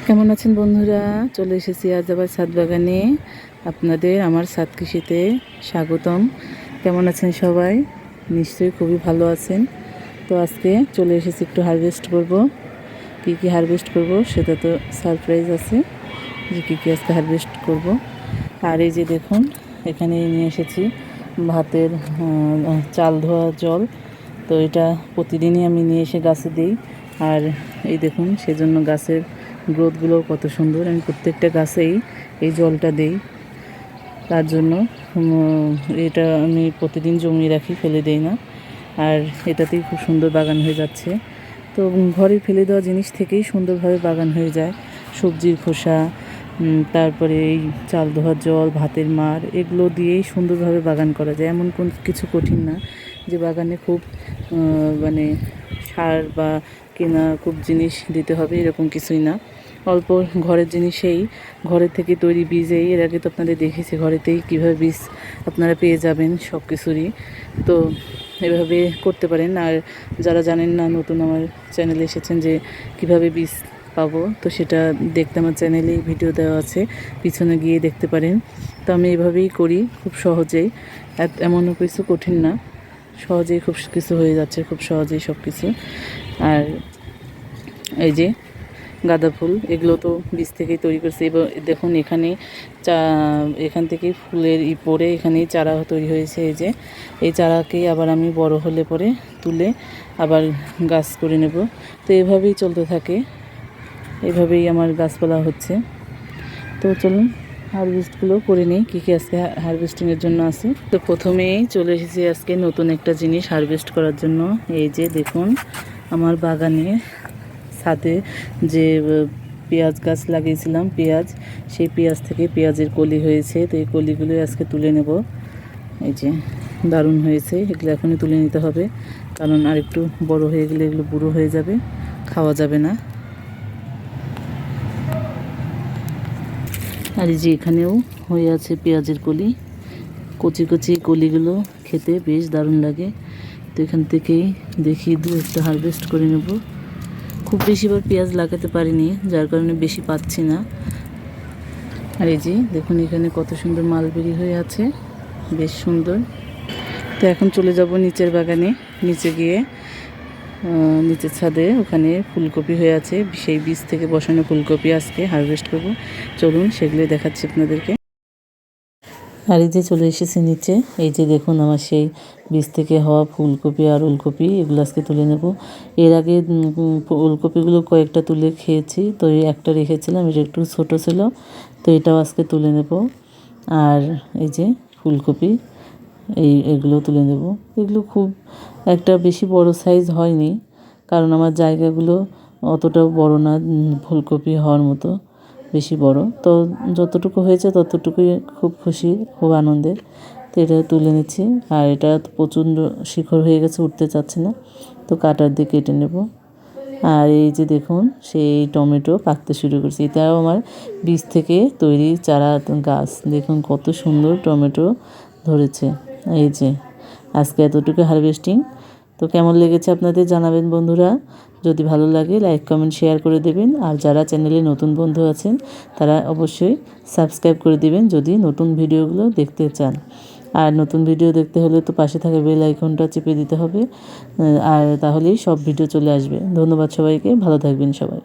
কেমন আছেন বন্ধুরা? চলে এসেছি আজ আবার ছাদ বাগানে। আপনাদের আমার ছাদ কৃষিতে স্বাগতম। কেমন আছেন সবাই? নিশ্চয়ই খুবই ভালো আছেন। তো আজকে চলে এসেছি একটু হারভেস্ট করব। কী হারভেস্ট করব সেটা তো সারপ্রাইজ আছে, যে কী আজকে হারভেস্ট করব। আর এই যে দেখুন, এখানে নিয়ে এসেছি ভাতের চাল ধোয়া জল। তো এটা প্রতিদিনই আমি নিয়ে এসে গাছে দিই। আর এই দেখুন, সেজন্য গাছের গ্রোথগুলো কত সুন্দর। আমি প্রত্যেকটা গাছেই এই জলটা দেই। তার জন্য এটা আমি প্রতিদিন জমিয়ে রাখি, ফেলে দেই না। আর এটাতেই খুব সুন্দর বাগান হয়ে যাচ্ছে। তো ঘরে ফেলে দেওয়া জিনিস থেকেই সুন্দরভাবে বাগান হয়ে যায়। সবজির খোসা, তারপরে এই চাল ধোয়ার জল, ভাতের মাড়, এগুলো দিয়েই সুন্দরভাবে বাগান করা যায়। এমন কোন কিছু কঠিন না যে বাগানে খুব মানে সার বা কেনা খুব জিনিস দিতে হবে, এরকম কিছুই না। অল্প ঘরের জিনিসেই, ঘরের থেকে তৈরি বীজেই, এর আগে তো আপনাদের দেখেছি ঘরেতেই কীভাবে বীজ আপনারা পেয়ে যাবেন সব কিছুরই। তো এভাবে করতে পারেন। আর যারা জানেন না, নতুন আমার চ্যানেলে এসেছেন, যে কিভাবে বীজ পাবো, তো সেটা দেখতে আমার চ্যানেলে ভিডিও দেওয়া আছে, পিছনে গিয়ে দেখতে পারেন। তো আমি এভাবেই করি, খুব সহজেই। এমনও কিছু কঠিন না, সহজেই খুব কিছু হয়ে যাচ্ছে, খুব সহজেই সব কিছু। আর এই যে গাঁদা ফুল, এগুলো তো বীজ থেকেই তৈরি করছে। এবার দেখুন, এখান থেকেই ফুলের পরে এখানেই চারা তৈরি হয়েছে। এই যে এই চারাকেই আবার আমি বড় হলে পরে তুলে আবার গাছ করে নেব। তো এভাবেই চলতে থাকে, এভাবেই আমার গাছপালা হচ্ছে। তো চলুন হারভেস্টগুলো করে নিই, কী আজকে হারভেস্টিংয়ের জন্য আছে। তো প্রথমেই চলে এসেছি আজকে নতুন একটা জিনিস হারভেস্ট করার জন্য। এই যে দেখুন, আমার বাগানে ছাদে যে পেঁয়াজ গাছ লাগিয়েছিলাম, সেই পেঁয়াজ থেকে পেঁয়াজের কলি হয়েছে। তো এই কলিগুলো আজকে তুলে নেব। এই যে দারুণ হয়েছে, এগুলো এখনই তুলে নিতে হবে, কারণ আর একটু বড় হয়ে গেলে এগুলো বুড়ো হয়ে যাবে, খাওয়া যাবে না। আর এই যে এখানেও হয়ে আছে পেঁয়াজের কলি, কচি কচি কলিগুলো খেতে বেশ দারুণ লাগে। তো এখান থেকেই দেখি দু একটা হারভেস্ট করে নেব। খুব বেশিবার পেঁয়াজ লাগাতে পারিনি, যার কারণে বেশি পাচ্ছি না। আর এই যে দেখুন, এখানে কত সুন্দর মালবেরি হয়ে আছে, বেশ সুন্দর। তো এখন চলে যাব নিচের বাগানে। নিচে গিয়ে নিচের ছাদে ওখানে ফুলকপি হয়ে আছে, সেই বীজ থেকে বসানো ফুলকপি আজকে হারভেস্ট করব। চলুন সেগুলো দেখাচ্ছি আপনাদেরকে। আর এই যে চলে এসেছি নিচে। এই যে দেখুন, আমার সেই বীজ থেকে হওয়া ফুলকপি আর ওলকপি, এগুলো আজকে তুলে নেব। এর আগে ওলকপিগুলো কয়েকটা তুলে খেয়েছি, তো এই একটা রেখেছিলাম, এটা একটু ছোটো ছিল, তো এটাও আজকে তুলে নেব। আর এই যে ফুলকপি, এগুলো তুলে নেব। এগুলো খুব একটা বেশি বড় সাইজ হয়নি, কারণ আমার জায়গাগুলো অতটাও বড় না ফুলকপি হওয়ার মতো, বেশি বড়। তো যতটুকু হয়েছে ততটুকুই খুব খুশি, খুব আনন্দের। তো এটা তুলে নিচ্ছি। আর এটা প্রচণ্ড শিকড় হয়ে গেছে, উঠতে চাচ্ছে না, তো কাটার দিয়ে কেটে নেব। আর এই যে দেখুন, সেই টমেটো পাকতে শুরু করছে। এটাও আমার বীজ থেকে তৈরি চারা গাছ। দেখুন কত সুন্দর টমেটো ধরেছে। এই যে আজকে এতটুকু হারভেস্টিং। তো কেমন লেগেছে আপনাদের জানাবেন বন্ধুরা। যদি ভালো লাগে লাইক কমেন্ট শেয়ার করে দেবেন। আর যারা চ্যানেলে নতুন বন্ধু আছেন তারা অবশ্যই সাবস্ক্রাইব করে দিবেন, যদি নতুন ভিডিওগুলো দেখতে চান। আর নতুন ভিডিও দেখতে হলে তো পাশে থাকা বেল আইকনটা চেপে দিতে হবে, আর তাহলেই সব ভিডিও চলে আসবে। ধন্যবাদ সবাইকে, ভালো থাকবেন সবাই।